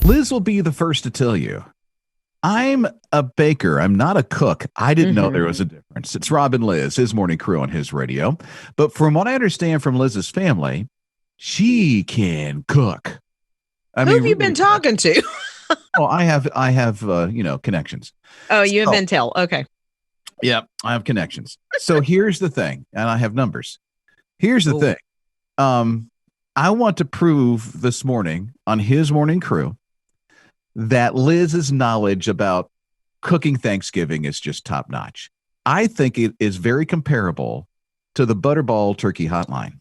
Liz will be the first to tell you. I'm a baker. I'm not a cook. I didn't know there was a difference. It's Rob and Liz, his morning crew on his radio. But from what I understand from Liz's family, she can cook. Who have you been talking to? Oh, I have, connections. Oh, you have intel. Okay. Yeah, I have connections. So here's the thing, and I have numbers. Here's the thing. I want to prove this morning on his morning crew that Liz's knowledge about cooking Thanksgiving is just top notch. I think it is very comparable to the Butterball Turkey Hotline.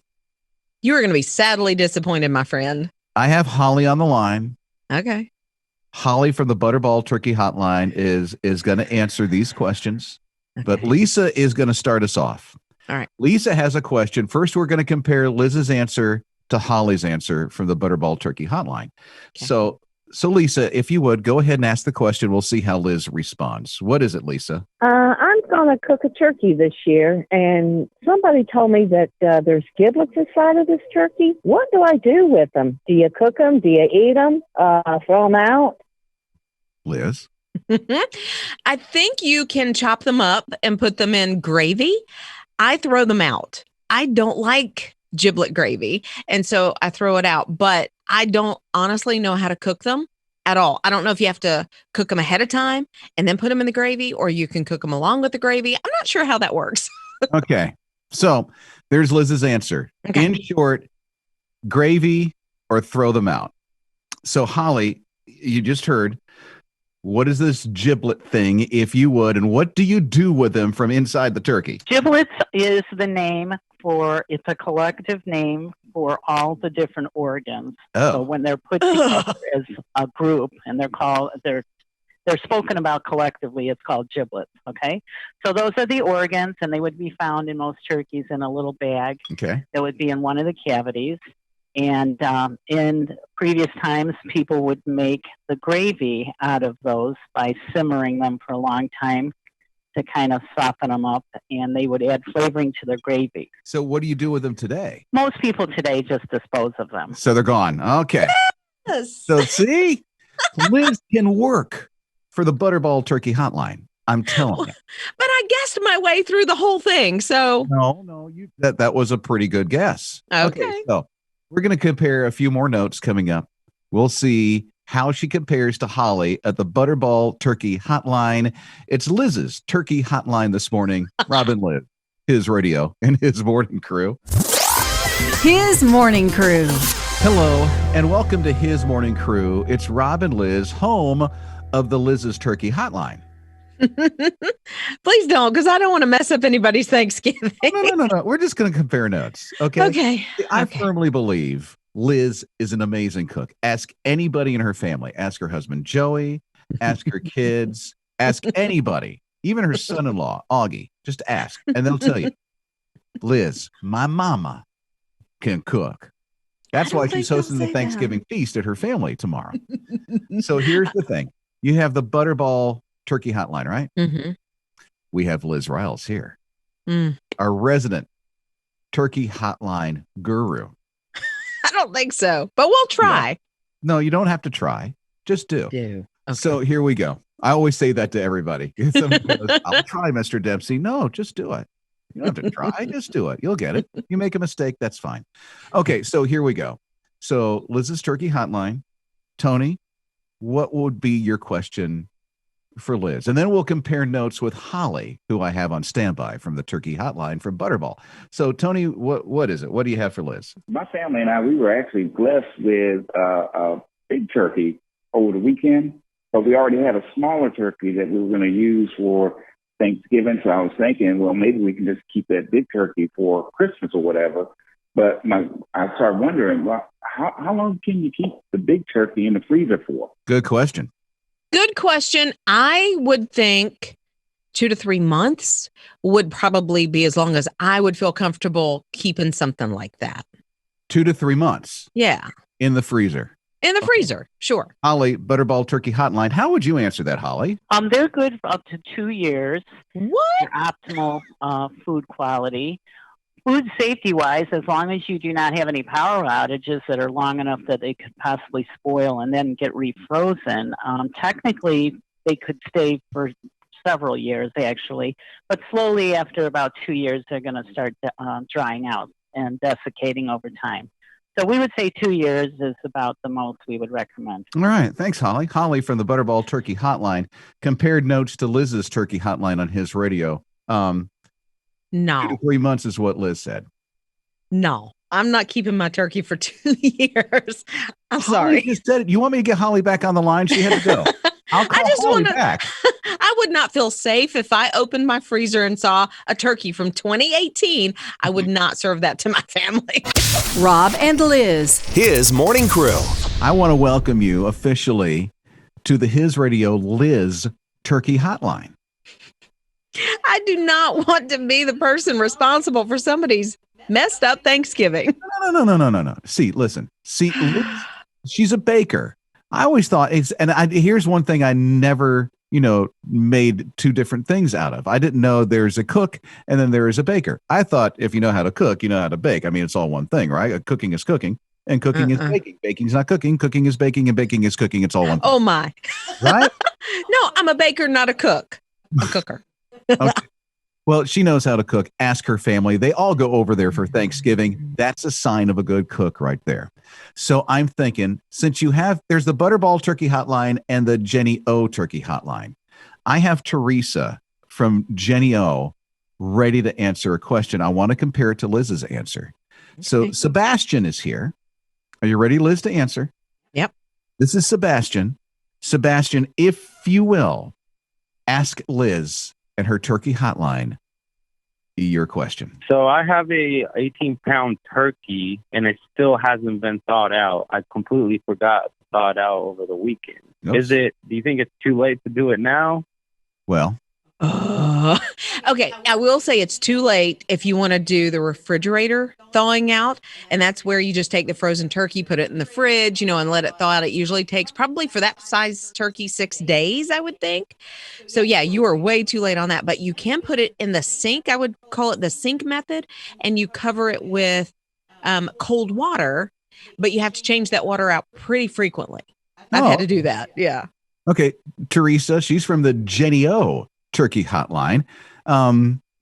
You are going to be sadly disappointed, my friend. I have Holly on the line. Okay. Holly from the Butterball Turkey Hotline is going to answer these questions, but Lisa is going to start us off. All right. Lisa has a question. First, we're going to compare Liz's answer to Holly's answer from the Butterball Turkey Hotline. Okay. So Lisa, if you would, go ahead and ask the question. We'll see how Liz responds. What is it, Lisa? I'm going to cook a turkey this year, and somebody told me that there's giblets inside of this turkey. What do I do with them? Do you cook them? Do you eat them? Throw them out? Liz? I think you can chop them up and put them in gravy. I throw them out. I don't like giblet gravy, and so I throw it out, but I don't honestly know how to cook them at all. I don't know if you have to cook them ahead of time and then put them in the gravy, or you can cook them along with the gravy. I'm not sure how that works. Okay. So there's Liz's answer. Okay. In short, gravy or throw them out. So Holly, you just heard, what is this giblet thing, if you would, and what do you do with them from inside the turkey? Giblets is the name it's a collective name for all the different organs. Oh. So when they're put together as a group and they're spoken about collectively, it's called giblets. Okay. So those are the organs, and they would be found in most turkeys in a little bag. Okay. That would be in one of the cavities. And in previous times, people would make the gravy out of those by simmering them for a long time to kind of soften them up, and they would add flavoring to their gravy. So what do you do with them today? Most people today just dispose of them. So they're gone. Okay. Yes. So see, Liz can work for the Butterball Turkey Hotline. I'm telling you. But I guessed my way through the whole thing. So no, that was a pretty good guess. Okay. So we're going to compare a few more notes coming up. We'll see how she compares to Holly at the Butterball Turkey Hotline. It's Liz's Turkey Hotline this morning. Robin Liz, his radio and his morning crew. His morning crew. Hello, and welcome to his morning crew. It's Rob and Liz, home of the Liz's Turkey Hotline. Please don't, because I don't want to mess up anybody's Thanksgiving. No. We're just going to compare notes. Okay. I firmly believe Liz is an amazing cook. Ask anybody in her family. Ask her husband, Joey. Ask her kids. Ask anybody, even her son-in-law, Augie. Just ask, and they'll tell you. Liz, my mama can cook. That's why she's hosting the Thanksgiving feast at her family tomorrow. So here's the thing. You have the Butterball Turkey Hotline, right? Mm-hmm. We have Liz Riles here, our resident Turkey Hotline guru. I don't think so, but we'll try. No, you don't have to try. Just do. Okay. So here we go. I always say that to everybody. I'll try, Mr. Dempsey. No, just do it. You don't have to try. Just do it. You'll get it. You make a mistake, that's fine. Okay, so here we go. So Liz's Turkey Hotline. Tony, what would be your question for Liz? And then we'll compare notes with Holly, who I have on standby from the Turkey Hotline from Butterball. So Tony, what is it? What do you have for Liz? My family and I, we were actually blessed with a big turkey over the weekend, but we already had a smaller turkey that we were going to use for Thanksgiving. So I was thinking, well, maybe we can just keep that big turkey for Christmas or whatever. But I started wondering, well, how long can you keep the big turkey in the freezer for? Good question. Good question. I would think 2 to 3 months would probably be as long as I would feel comfortable keeping something like that. 2 to 3 months. Yeah. In the freezer. In the freezer, sure. Holly, Butterball Turkey Hotline. How would you answer that, Holly? They're good for up to 2 years. What? For optimal food quality. Food safety wise, as long as you do not have any power outages that are long enough that they could possibly spoil and then get refrozen, technically they could stay for several years actually, but slowly after about 2 years, they're going to start drying out and desiccating over time. So we would say 2 years is about the most we would recommend. All right. Thanks, Holly. Holly from the Butterball Turkey Hotline compared notes to Liz's Turkey Hotline on his radio. No. 2 to 3 months is what Liz said. No, I'm not keeping my turkey for 2 years. I'm sorry. Holly just said it. You want me to get Holly back on the line? She had to go. I'll call Holly back. I would not feel safe if I opened my freezer and saw a turkey from 2018. I would not serve that to my family. Rob and Liz. His Morning Crew. I want to welcome you officially to the His Radio Liz Turkey Hotline. I do not want to be the person responsible for somebody's messed up Thanksgiving. No. Listen. Liz, she's a baker. I always thought here's one thing I never, made two different things out of. I didn't know there's a cook and then there is a baker. I thought if you know how to cook, you know how to bake. I mean, it's all one thing, right? Cooking is cooking and cooking is baking. Baking's not cooking. Cooking is baking and baking is cooking. It's all one thing. Oh my. Right? No, I'm a baker, not a cook. A cooker. Okay. Well, she knows how to cook. Ask her family. They all go over there for Thanksgiving. That's a sign of a good cook right there. So I'm thinking, since there's the Butterball Turkey Hotline and the Jenny O Turkey Hotline. I have Teresa from Jenny O ready to answer a question. I want to compare it to Liz's answer. So Sebastian is here. Are you ready, Liz, to answer? Yep. This is Sebastian. Sebastian, if you will, ask Liz and her turkey hotline your question. So I have a 18-pound turkey and it still hasn't been thawed out. I completely forgot to thaw it out over the weekend. Oops. Do you think it's too late to do it now? Well, okay. I will say it's too late if you want to do the refrigerator thawing out. And that's where you just take the frozen turkey, put it in the fridge, and let it thaw out. It usually takes probably for that size turkey 6 days, I would think. So yeah, you are way too late on that, but you can put it in the sink. I would call it the sink method, and you cover it with cold water, but you have to change that water out pretty frequently. I've had to do that. Yeah. Okay. Teresa, she's from the Jenny O Turkey Hotline.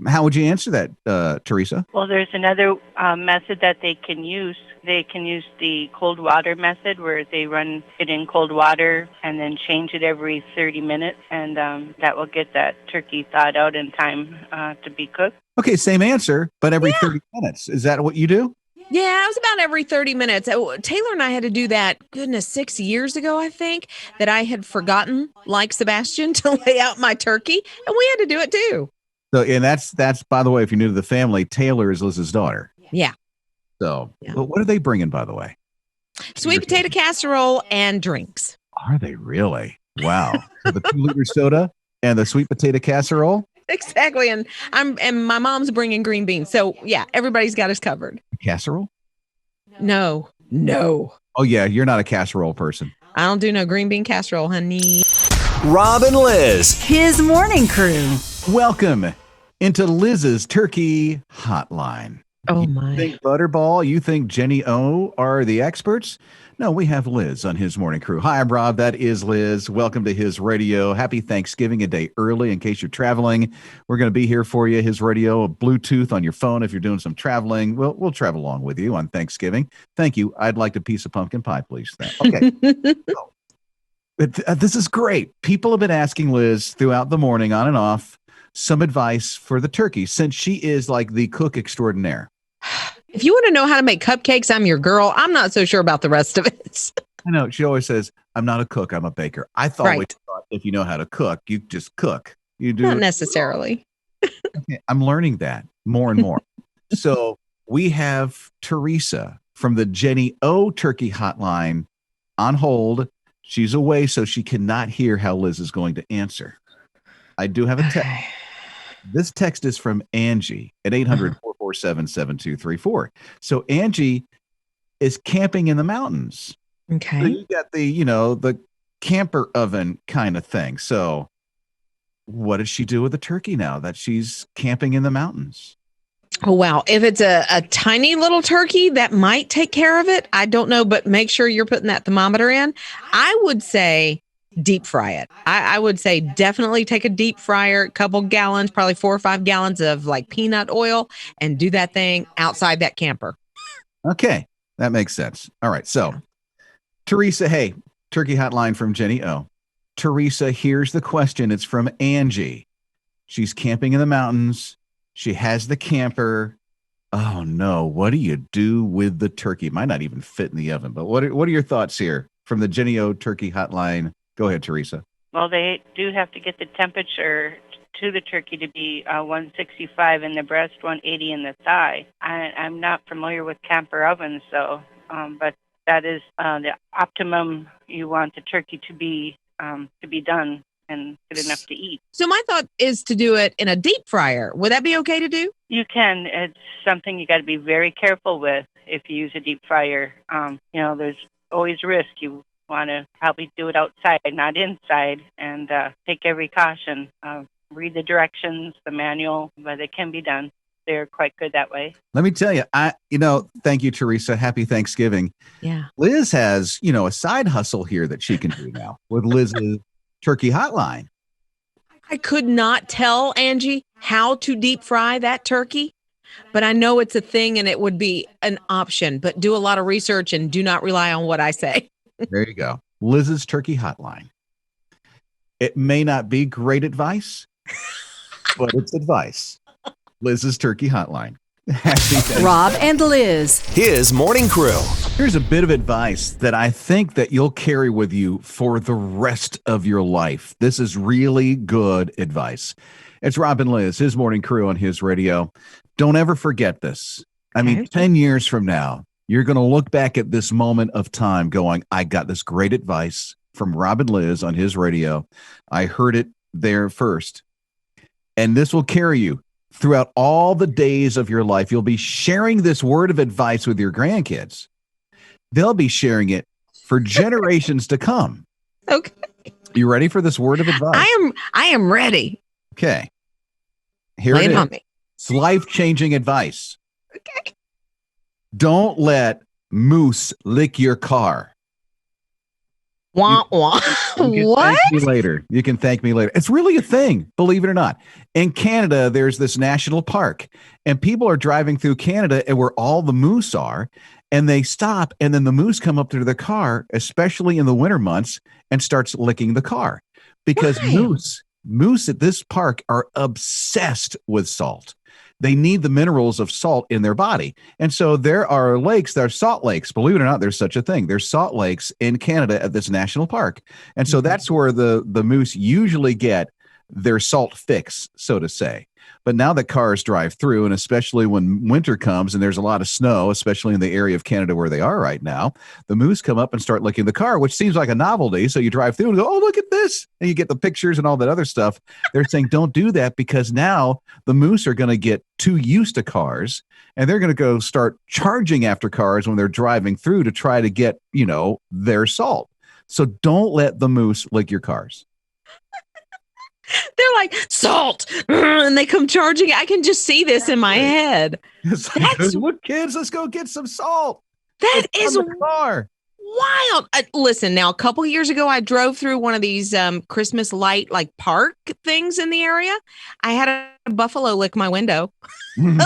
How would you answer that, Teresa? Well, there's another method that they can use. They can use the cold water method where they run it in cold water and then change it every 30 minutes. And that will get that turkey thawed out in time to be cooked. Okay, same answer, but every 30 minutes. Is that what you do? Yeah, it was about every 30 minutes. Taylor and I had to do that, 6 years ago, I think, that I had forgotten, like Sebastian, to lay out my turkey, and we had to do it too. So, and that's by the way, if you're new to the family, Taylor is Liz's daughter. Yeah. So, Well, what are they bringing, by the way? Sweet potato casserole and drinks. Are they really? Wow. So the 2-liter soda and the sweet potato casserole? Exactly. And my mom's bringing green beans. So yeah, everybody's got us covered. Casserole? No. Oh yeah, you're not a casserole person. I don't do no green bean casserole, honey. Rob and Liz. His Morning Crew. Welcome into Liz's Turkey Hotline. Oh You think Butterball, you think Jenny O are the experts? No, we have Liz on His Morning Crew. Hi, I'm Rob. That is Liz. Welcome to His Radio. Happy Thanksgiving, a day early in case you're traveling. We're going to be here for you. His Radio, Bluetooth on your phone if you're doing some traveling. We'll travel along with you on Thanksgiving. Thank you. I'd like a piece of pumpkin pie, please. Okay. This is great. People have been asking Liz throughout the morning, on and off, some advice for the turkey, since she is like the cook extraordinaire. If you want to know how to make cupcakes, I'm your girl. I'm not so sure about the rest of it. I know. She always says, I'm not a cook, I'm a baker. I thought if you know how to cook, you just cook. You do not necessarily. Okay, I'm learning that more and more. So we have Teresa from the Jenny O Turkey Hotline on hold. She's away, so she cannot hear how Liz is going to answer. I do have a text. This text is from Angie at 800-447-7234. So Angie is camping in the mountains. Okay. So you got the camper oven kind of thing. So what does she do with the turkey now that she's camping in the mountains? Oh, wow. If it's a tiny little turkey, that might take care of it. I don't know, but make sure you're putting that thermometer in. I would say deep fry it. I would say definitely take a deep fryer, a couple gallons, probably 4 or 5 gallons of like peanut oil, and do that thing outside that camper. Okay. That makes sense. All right. So, Teresa, hey, Turkey Hotline from Jenny O. Teresa, here's the question. It's from Angie. She's camping in the mountains. She has the camper. Oh, no. What do you do with the turkey? It might not even fit in the oven. But what are your thoughts here from the Jenny O Turkey Hotline? Go ahead, Teresa. Well, they do have to get the temperature to the turkey to be 165 in the breast, 180 in the thigh. I'm not familiar with camper ovens, so, but that is the optimum you want the turkey to be done and good enough to eat. So my thought is to do it in a deep fryer. Would that be okay to do? You can. It's something you got to be very careful with if you use a deep fryer. There's always risk. You want to probably do it outside, not inside, and take every caution. Read the directions, the manual, but it can be done. They're quite good that way. Let me tell you, thank you, Teresa. Happy Thanksgiving. Yeah. Liz has, a side hustle here that she can do now with Liz's Turkey Hotline. I could not tell Angie how to deep fry that turkey, but I know it's a thing and it would be an option, but do a lot of research and do not rely on what I say. There you go. Liz's Turkey Hotline. It may not be great advice, but it's advice. Liz's Turkey Hotline. Rob and Liz. His morning crew. Here's a bit of advice that I think that you'll carry with you for the rest of your life. This is really good advice. It's Rob and Liz, his morning crew on his radio. Don't ever forget this. I mean, 10 years from now, you're going to look back at this moment of time going, I got this great advice from Rob and Liz on his radio. I heard it there first. And this will carry you throughout all the days of your life. You'll be sharing this word of advice with your grandkids. They'll be sharing it for generations to come. Okay. You ready for this word of advice? I am ready. Okay. Here Lay it is. on me. It's life-changing advice. Okay. Don't let moose lick your car. Wah, wah. What? You can thank me later. It's really a thing, believe it or not. In Canada, there's this national park, and people are driving through Canada and where all the moose are, and they stop, and then the moose come up to their car, especially in the winter months, and starts licking the car. Because moose at this park are obsessed with salt. They need the minerals of salt in their body. And so there are lakes, there are salt lakes. Believe it or not, there's such a thing. There's salt lakes in Canada at this national park. And so that's where the moose usually get their salt fix, so to say. But now that cars drive through, and especially when winter comes and there's a lot of snow, especially in the area of Canada where they are right now, the moose come up and start licking the car, which seems like a novelty. So you drive through and go, oh, look at this. And you get the pictures and all that other stuff. They're saying, don't do that, because now the moose are going to get too used to cars, and they're going to go start charging after cars when they're driving through to try to get, their salt. So don't let the moose lick your cars. They're like, salt, and they come charging. I can just see this in my head. It's like, look, kids, let's go get some salt. That is wild. Listen, now, a couple of years ago, I drove through one of these Christmas light, like park things in the area. I had a buffalo lick my window. And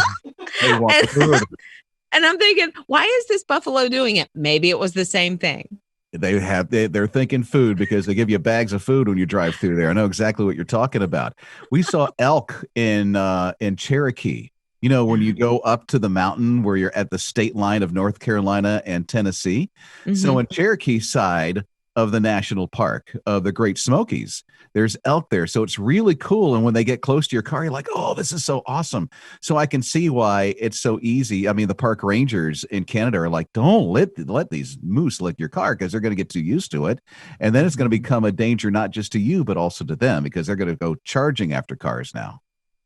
I'm thinking, why is this buffalo doing it? Maybe it was the same thing. They're thinking food, because they give you bags of food when you drive through there. I know exactly what you're talking about. We saw elk in Cherokee. When you go up to the mountain where you're at the state line of North Carolina and Tennessee. Mm-hmm. So in Cherokee side of the national park of the Great Smokies, there's elk there. So it's really cool. And when they get close to your car, you're like, oh, this is so awesome. So I can see why it's so easy. I mean, the park rangers in Canada are like, don't let these moose lick your car, because they're going to get too used to it. And then it's going to become a danger, not just to you, but also to them, because they're going to go charging after cars now.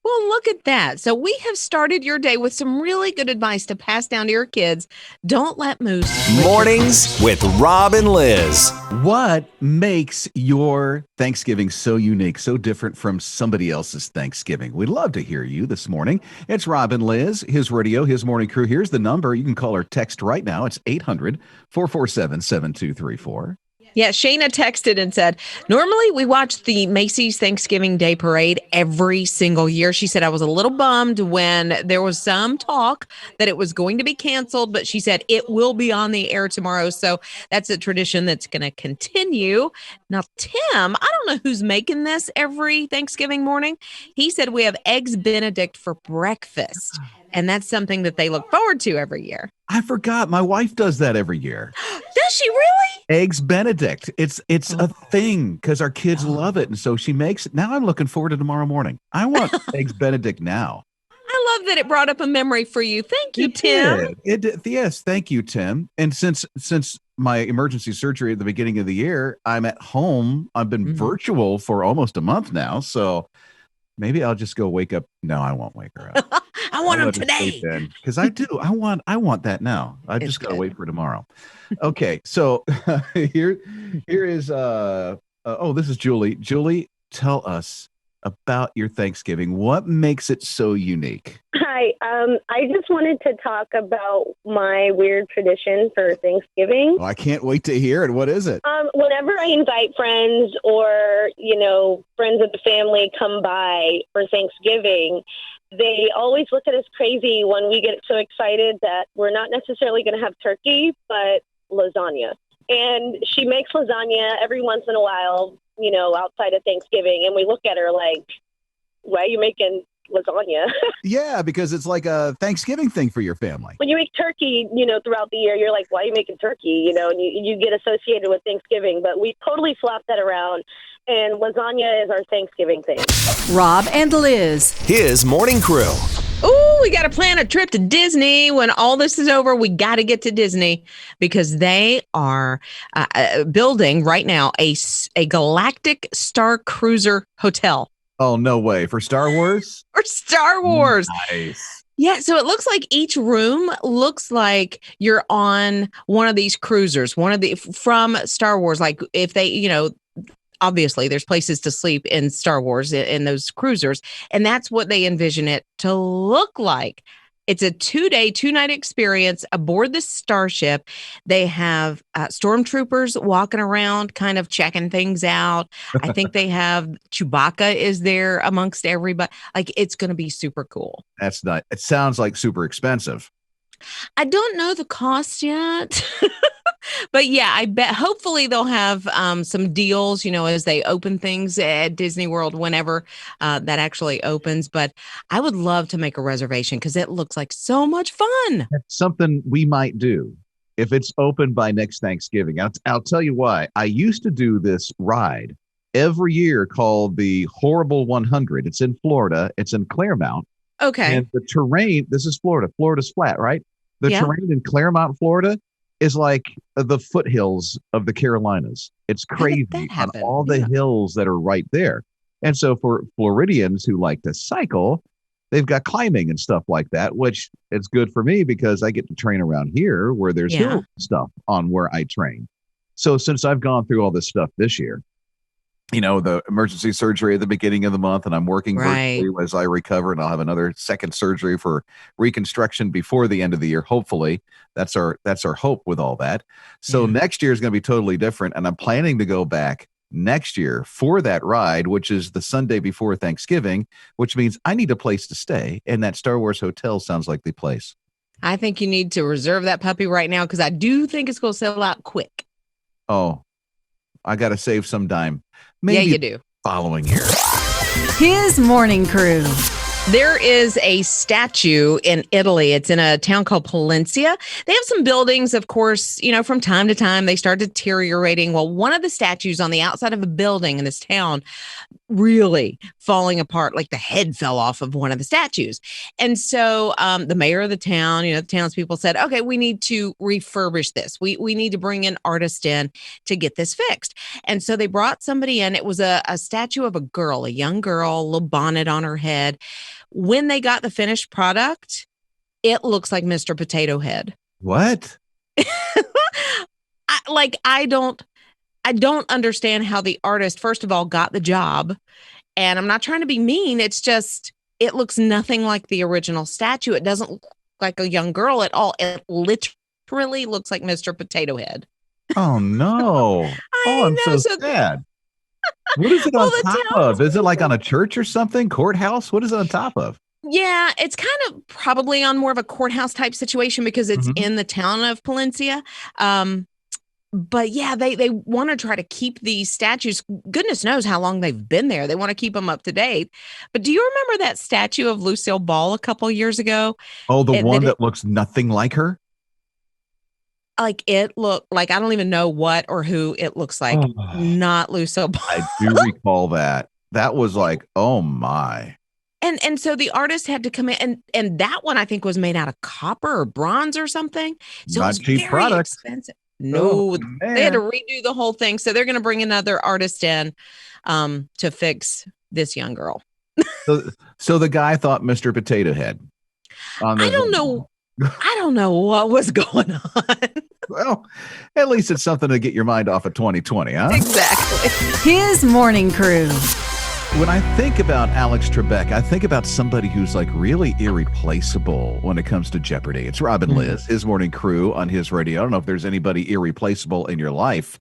Well, look at that. So we have started your day with some really good advice to pass down to your kids. Don't let moose. Mornings with Rob and Liz. What makes your Thanksgiving so unique, so different from somebody else's Thanksgiving? We'd love to hear you this morning. It's Rob and Liz, his radio, his morning crew. Here's the number. You can call or text right now. It's 800-447-7234. Yeah, Shayna texted and said, normally we watch the Macy's Thanksgiving Day Parade every single year. She said, I was a little bummed when there was some talk that it was going to be canceled, but she said it will be on the air tomorrow. So that's a tradition that's going to continue. Now, Tim, I don't know who's making this every Thanksgiving morning. He said we have Eggs Benedict for breakfast. And that's something that they look forward to every year. I forgot. My wife does that every year. Does she really? Eggs Benedict. It's a thing because our kids love it. And so she makes it. Now I'm looking forward to tomorrow morning. I want Eggs Benedict now. I love that it brought up a memory for you. Thank you, Tim. It did. Yes, thank you, Tim. And since my emergency surgery at the beginning of the year, I'm at home. I've been virtual for almost a month now. So maybe I'll just go wake up. No, I won't wake her up. I want them today. Because I do. I want that now. I just got to wait for tomorrow. Okay. So here is this is Julie. Julie, tell us about your Thanksgiving. What makes it so unique? Hi. I just wanted to talk about my weird tradition for Thanksgiving. Oh, I can't wait to hear it. What is it? Whenever I invite friends or, friends of the family come by for Thanksgiving, they always look at us crazy when we get so excited that we're not necessarily going to have turkey, but lasagna. And she makes lasagna every once in a while, outside of Thanksgiving. And we look at her like, why are you making lasagna? Yeah, because it's like a Thanksgiving thing for your family. When you make turkey, throughout the year, you're like, why are you making turkey? And you get associated with Thanksgiving. But we totally flopped that around. And lasagna is our Thanksgiving thing. Rob and Liz. His morning crew. Ooh, we got to plan a trip to Disney. When all this is over, we got to get to Disney because they are building right now a Galactic Star Cruiser hotel. Oh, no way. For Star Wars? For Star Wars. Nice. Yeah, so it looks like each room looks like you're on one of these cruisers, from Star Wars. Like if they, obviously there's places to sleep in Star Wars in those cruisers. And that's what they envision it to look like. It's a 2-day, 2-night experience aboard the starship. They have stormtroopers walking around, kind of checking things out. I think they have Chewbacca is there amongst everybody. Like, it's going to be super cool. That's not, it sounds like super expensive. I don't know the cost yet. But yeah, I bet hopefully they'll have some deals, as they open things at Disney World whenever that actually opens. But I would love to make a reservation because it looks like so much fun. That's something we might do if it's open by next Thanksgiving. I'll tell you why. I used to do this ride every year called the Horrible 100. It's in Florida. It's in Claremont. Okay. And the terrain, this is Florida. Florida's flat, right? The terrain in Claremont, Florida is like the foothills of the Carolinas. It's crazy on all the hills that are right there. And so for Floridians who like to cycle, they've got climbing and stuff like that, which it's good for me because I get to train around here where there's hill stuff on where I train. So since I've gone through all this stuff this year, the emergency surgery at the beginning of the month, and I'm working virtually as I recover, and I'll have another second surgery for reconstruction before the end of the year. Hopefully, that's our hope with all that. So next year is going to be totally different, and I'm planning to go back next year for that ride, which is the Sunday before Thanksgiving, which means I need a place to stay, and that Star Wars hotel sounds like the place. I think you need to reserve that puppy right now because I do think it's going to sell out quick. Oh, I got to save some dime. Maybe you do. Following year. His morning crew. There is a statue in Italy. It's in a town called Palencia. They have some buildings, of course, from time to time, they start deteriorating. Well, one of the statues on the outside of a building in this town really falling apart, like the head fell off of one of the statues. And so the mayor of the town, the townspeople said, okay, we need to refurbish this. We need to bring an artist in to get this fixed. And so they brought somebody in. It was a statue of a girl, a young girl, a little bonnet on her head. when they got the finished product, it looks like Mr. Potato Head. What? I don't understand how the artist, first of all, got the job. And I'm not trying to be mean. It's just, it looks nothing like the original statue. It doesn't look like a young girl at all. It literally looks like Mr. Potato Head. Oh, no. I'm so sad. What is it on top of? Is it like on a church or something? Courthouse? What is it on top of? Yeah, it's kind of probably on more of a courthouse type situation because it's in the town of Palencia. But yeah, they want to try to keep these statues. Goodness knows how long they've been there. They want to keep them up to date. But do you remember that statue of Lucille Ball a couple years ago? Oh, the one that looks nothing like her? Like it looked like, I don't even know what or who it looks like. Not Lucille Ball. I do recall that. That was like, oh my. And so the artist had to come in, and that one I think was made out of copper or bronze or something. So not it was cheap very product. expensive. No, man. They had to redo the whole thing. So they're going to bring another artist in to fix this young girl. So the guy thought Mr. Potato Head. I don't know. I don't know what was going on. Well, at least it's something to get your mind off of 2020, huh? Exactly. His morning crew. When I think about Alex Trebek, I think about somebody who's like really irreplaceable when it comes to Jeopardy. It's Rob Lizz, his morning crew on his radio. I don't know if there's anybody irreplaceable in your life,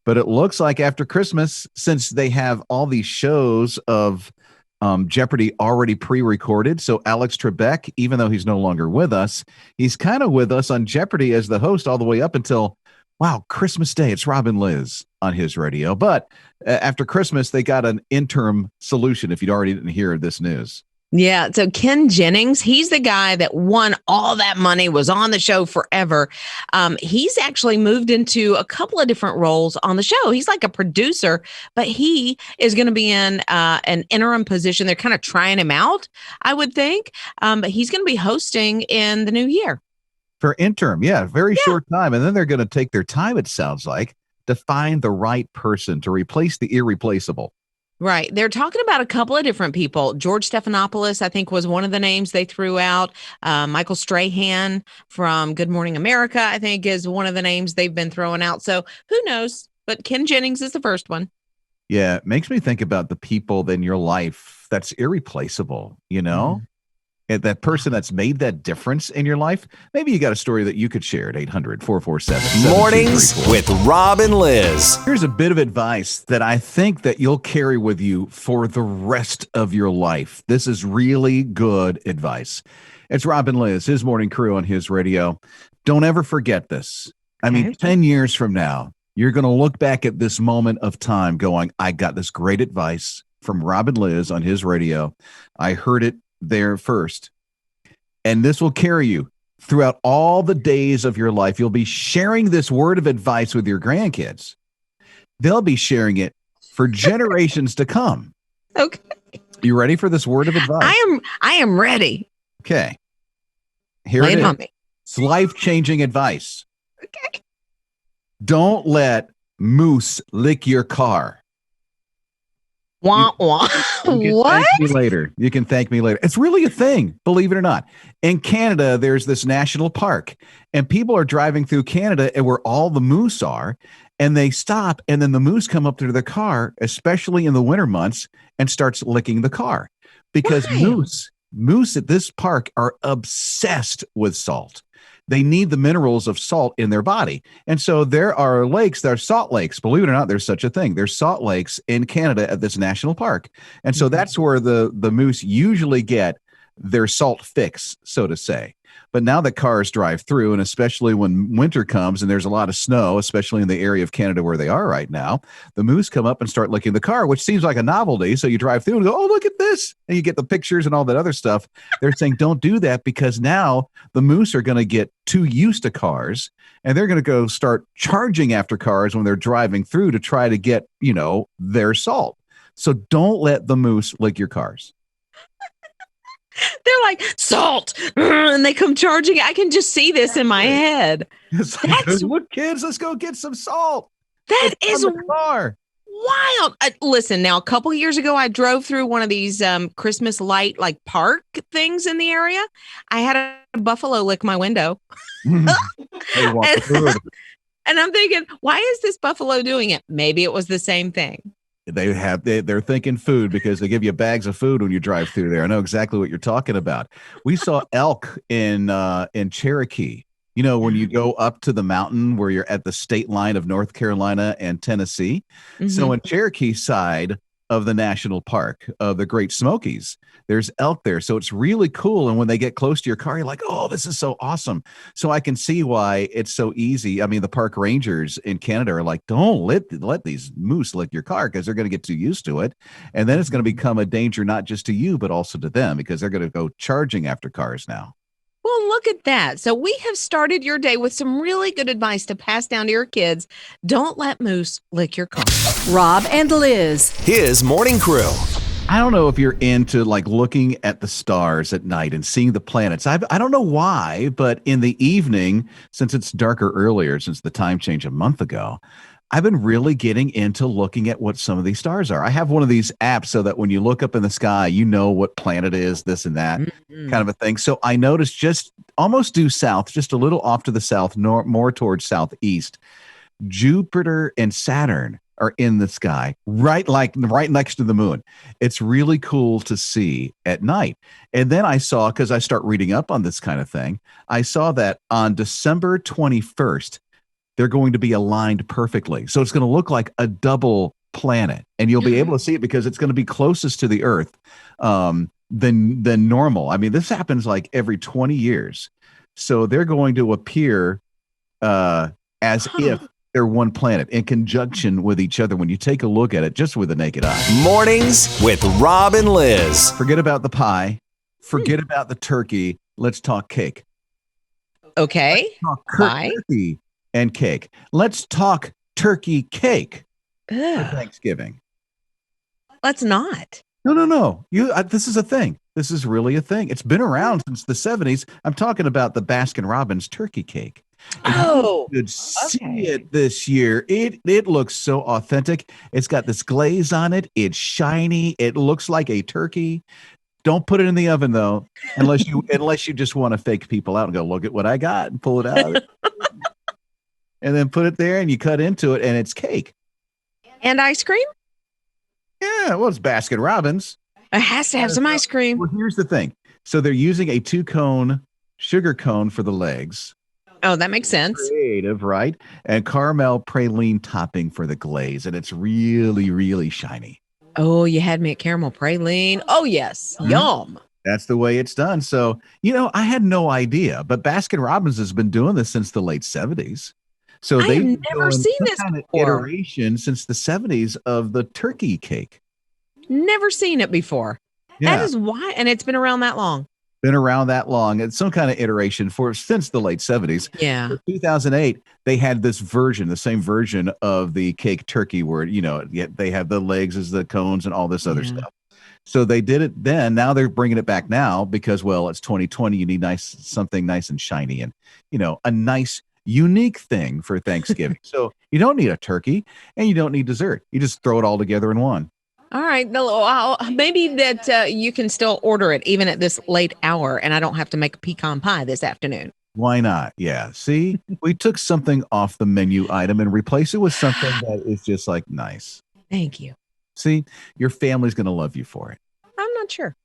but it looks like after Christmas, since they have all these shows of Jeopardy already pre-recorded. So Alex Trebek, even though he's no longer with us, he's kind of with us on Jeopardy as the host all the way up until, wow, Christmas Day. It's Rob Lizz on his radio. But after Christmas, they got an interim solution if you already didn't hear this news. Yeah. So Ken Jennings, he's the guy that won all that money, was on the show forever. He's actually moved into a couple of different roles on the show. He's like a producer, but he is going to be in an interim position. They're kind of trying him out, I would think. But he's going to be hosting in the new year. For interim, very short time. And then they're going to take their time, it sounds like, to find the right person to replace the irreplaceable. Right. They're talking about a couple of different people. George Stephanopoulos, I think, was one of the names they threw out. Michael Strahan from Good Morning America, I think, is one of the names they've been throwing out. So who knows? But Ken Jennings is the first one. Yeah, it makes me think about the people in your life that's irreplaceable, you know? And that person that's made that difference in your life. Maybe you got a story that you could share at 800-447-7234. Mornings with Rob and Liz. Here's a bit of advice that I think that you'll carry with you for the rest of your life. This is really good advice. It's Rob and Liz, his morning crew on his radio. Don't ever forget this. I mean, 10 years from now, you're going to look back at this moment of time going, I got this great advice from Rob and Liz on his radio. I heard it there first. And this will carry you throughout all the days of your life. You'll be sharing this word of advice with your grandkids. They'll be sharing it for generations to come. Okay. You ready for this word of advice? I am ready. Okay. Here it is. It's life-changing advice. Okay. Don't let moose lick your car. Wah, wah. What? You can thank me later. It's really a thing, believe it or not. In Canada, there's this national park, and people are driving through Canada and where all the moose are, and they stop, and then the moose come up to their car, especially in the winter months, and starts licking the car. Because moose at this park are obsessed with salt. They need the minerals of salt in their body. And so there are lakes, there are salt lakes. Believe it or not, there's such a thing. There's salt lakes in Canada at this national park. And so that's where the moose usually get their salt fix, so to say. But now that cars drive through, and especially when winter comes and there's a lot of snow, especially in the area of Canada where they are right now, the moose come up and start licking the car, which seems like a novelty. So you drive through and go, oh, look at this. And you get the pictures and all that other stuff. They're saying don't do that because now the moose are going to get too used to cars and they're going to go start charging after cars when they're driving through to try to get, their salt. So don't let the moose lick your cars. They're like, salt, and they come charging. I can just see this in my head. Look, kids, let's go get some salt. That is the car. wild. Listen, now a couple years ago, I drove through one of these Christmas light like park things in the area. I had a buffalo lick my window. They want food. And I'm thinking, why is this buffalo doing it? Maybe it was the same thing. They're thinking food because they give you bags of food when you drive through there. I know exactly what you're talking about. We saw elk in Cherokee. You know, when you go up to the mountain where you're at the state line of North Carolina and Tennessee. Mm-hmm. So in Cherokee side of the national park of the Great Smokies, there's elk there. So it's really cool. And when they get close to your car, you're like, oh, this is so awesome. So I can see why it's so easy. I mean, the park rangers in Canada are like, don't let these moose lick your car because they're going to get too used to it. And then it's going to become a danger, not just to you, but also to them because they're going to go charging after cars now. Well, look at that. So we have started your day with some really good advice to pass down to your kids. Don't let moose lick your car. Rob and Liz. His morning crew. I don't know if you're into like looking at the stars at night and seeing the planets. I don't know why, but in the evening, since it's darker earlier, since the time change a month ago, I've been really getting into looking at what some of these stars are. I have one of these apps so that when you look up in the sky, you know what planet is, this and that kind of a thing. So I noticed just almost due south, just a little off to the south, more towards southeast, Jupiter and Saturn are in the sky, right next to the moon. It's really cool to see at night. And then I saw, because I start reading up on this kind of thing, I saw that on December 21st, they're going to be aligned perfectly. So it's going to look like a double planet, and you'll be able to see it because it's going to be closest to the Earth than normal. I mean, this happens like every 20 years. So they're going to appear as if they're one planet in conjunction with each other when you take a look at it just with the naked eye. Mornings with Rob and Liz. Forget about the pie. Forget about the turkey. Let's talk cake. Okay. Let's talk turkey and cake. Let's talk turkey cake for Thanksgiving. Let's not. No. This is a thing. This is really a thing. It's been around since the 70s. I'm talking about the Baskin Robbins turkey cake. You should see it this year. It looks so authentic. It's got this glaze on it. It's shiny. It looks like a turkey. Don't put it in the oven though, unless you just want to fake people out and go, look at what I got, and pull it out. And then put it there and you cut into it and it's cake. And ice cream? Yeah, well, it's Baskin Robbins. It has to have some ice cream. Well, here's the thing. So they're using a 2-cone sugar cone for the legs. Oh, that makes sense. Creative, right? And caramel praline topping for the glaze. And it's really, really shiny. Oh, you had me at caramel praline. Oh, yes. Mm-hmm. Yum. That's the way it's done. So, I had no idea, but Baskin Robbins has been doing this since the late 70s. So they've never seen this kind of before. Iteration since the 70s of the turkey cake. Never seen it before. Yeah. That is why, and it's been around that long. Been around that long. It's some kind of iteration since the late 70s. Yeah. For 2008, they had this version, the same version of the cake turkey where, they have the legs as the cones and all this other stuff. So they did it then. Now they're bringing it back now because, well, it's 2020. You need something nice and shiny and, a nice, unique thing for Thanksgiving. So you don't need a turkey and you don't need dessert. You just throw it all together in one. All right. Maybe that you can still order it even at this late hour and I don't have to make a pecan pie this afternoon. Why not? Yeah. See, we took something off the menu item and replaced it with something that is just like nice. Thank you. See, your family's going to love you for it. I'm not sure.